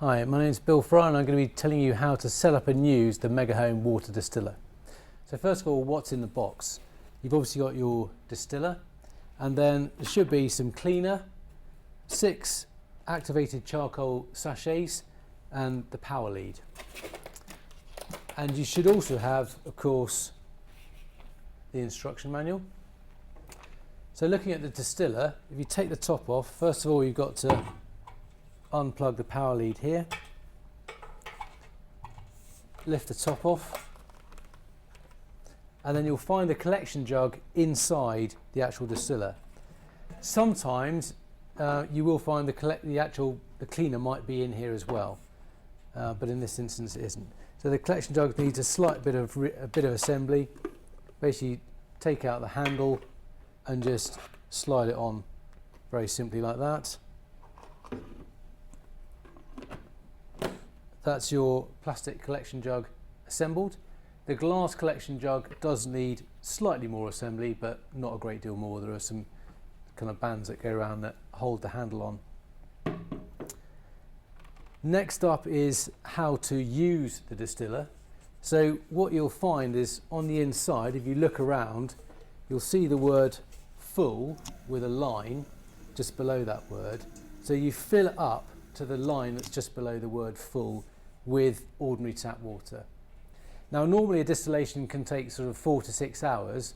Hi, my name is Bill Fry and I'm going to be telling you how to set up and use the Megahome Water Distiller. So first of all, what's in the box? You've obviously got your distiller, and then there should be some cleaner, 6 activated charcoal sachets and the power lead. And you should also have, of course, the instruction manual. So looking at the distiller, if you take the top off, first of all you've got to unplug the power lead here, lift the top off, and then you'll find the collection jug inside the actual distiller. Sometimes you will find the cleaner might be in here as well, but in this instance it isn't. So the collection jug needs a slight bit of assembly. Basically take out the handle and just slide it on very simply like that. That's your plastic collection jug assembled. The glass collection jug does need slightly more assembly, but not a great deal more. There are some kind of bands that go around that hold the handle on. Next up is how to use the distiller. So what you'll find is on the inside, if you look around, you'll see the word full with a line just below that word. So you fill it up to the line that's just below the word full with ordinary tap water. Now normally a distillation can take sort of 4 to 6 hours,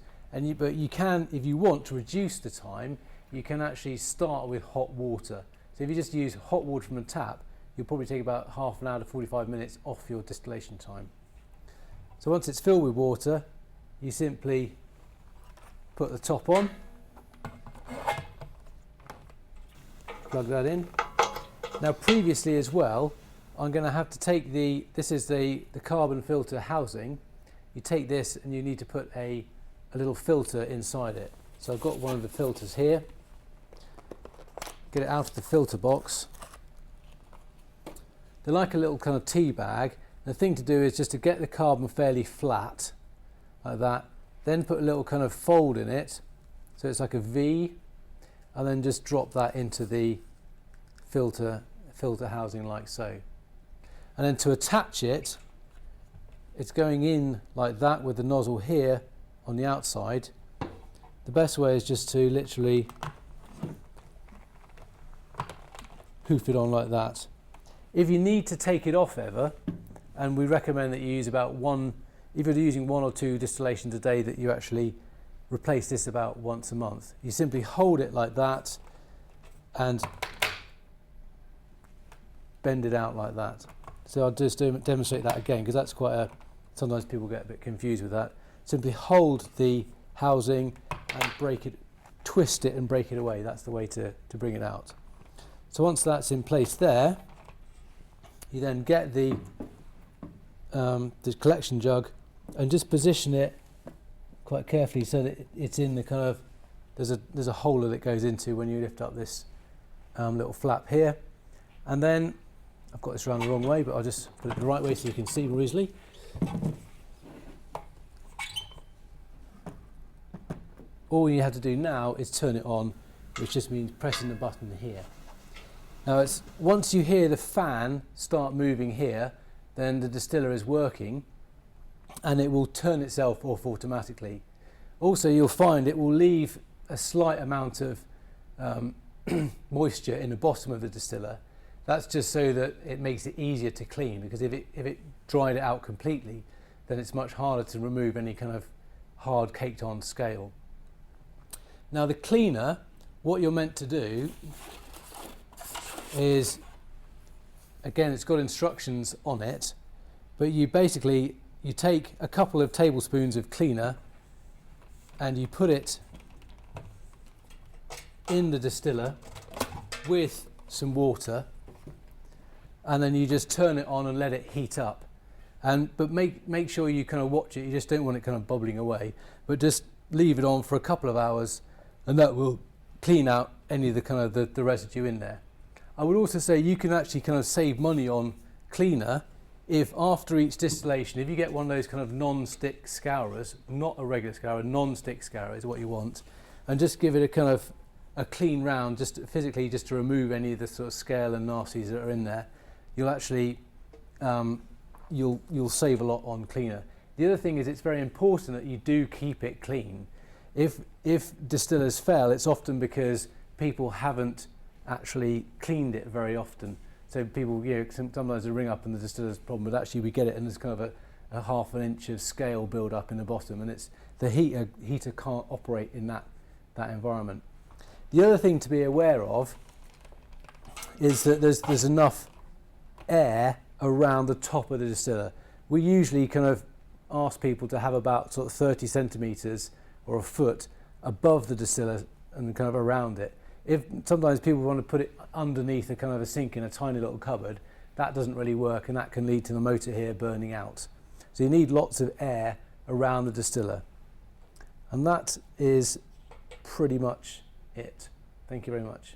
but you can, if you want to reduce the time, you can actually start with hot water. So if you just use hot water from a tap, you'll probably take about half an hour to 45 minutes off your distillation time. So once it's filled with water, you simply put the top on, plug that in. Now previously as well, I'm going to have to take this is the carbon filter housing. You take this and you need to put a little filter inside it. So I've got one of the filters here. Get it out of the filter box. They're like a little kind of tea bag. The thing to do is just to get the carbon fairly flat, like that. Then put a little kind of fold in it, so it's like a V, and then just drop that into the filter housing like so. And then to attach it, it's going in like that with the nozzle here on the outside. The best way is just to literally hoof it on like that. If you need to take it off ever, and we recommend that you use about if you're using 1 or 2 distillations a day, that you actually replace this about once a month. You simply hold it like that and bend it out like that. So I'll just demonstrate that again, because that's sometimes people get a bit confused with that. Simply hold the housing and twist it and break it away. That's the way to bring it out. So once that's in place there, you then get the collection jug and just position it quite carefully so that it's in the kind of, there's a hole that it goes into when you lift up this little flap here. And then I've got this around the wrong way, but I'll just put it the right way so you can see more easily. All you have to do now is turn it on, which just means pressing the button here. Now once you hear the fan start moving here, then the distiller is working and it will turn itself off automatically. Also you'll find it will leave a slight amount of moisture in the bottom of the distiller. That's just so that it makes it easier to clean, because if it dried it out completely, then it's much harder to remove any kind of hard caked on scale. Now the cleaner, what you're meant to do is, again, it's got instructions on it, but you take a couple of tablespoons of cleaner and you put it in the distiller with some water, and then you just turn it on and let it heat up. But make sure you kind of watch it. You just don't want it kind of bubbling away, but just leave it on for a couple of hours, and that will clean out any of the kind of the residue in there. I would also say you can actually kind of save money on cleaner if after each distillation, if you get one of those kind of non-stick scourers, not a regular scourer, non-stick scourer is what you want, and just give it a kind of a clean round, just physically, just to remove any of the sort of scale and nasties that are in there. you'll actually you'll save a lot on cleaner. The other thing is it's very important that you do keep it clean. If distillers fail, it's often because people haven't actually cleaned it very often. So people, sometimes they ring up and the distiller's problem, but actually we get it and there's kind of a half an inch of scale build up in the bottom, and it's the heater can't operate in that environment. The other thing to be aware of is that there's enough air around the top of the distiller. We usually kind of ask people to have about sort of 30 centimetres or a foot above the distiller and kind of around it. If sometimes people want to put it underneath a kind of a sink in a tiny little cupboard, that doesn't really work, and that can lead to the motor here burning out. So you need lots of air around the distiller. And that is pretty much it. Thank you very much.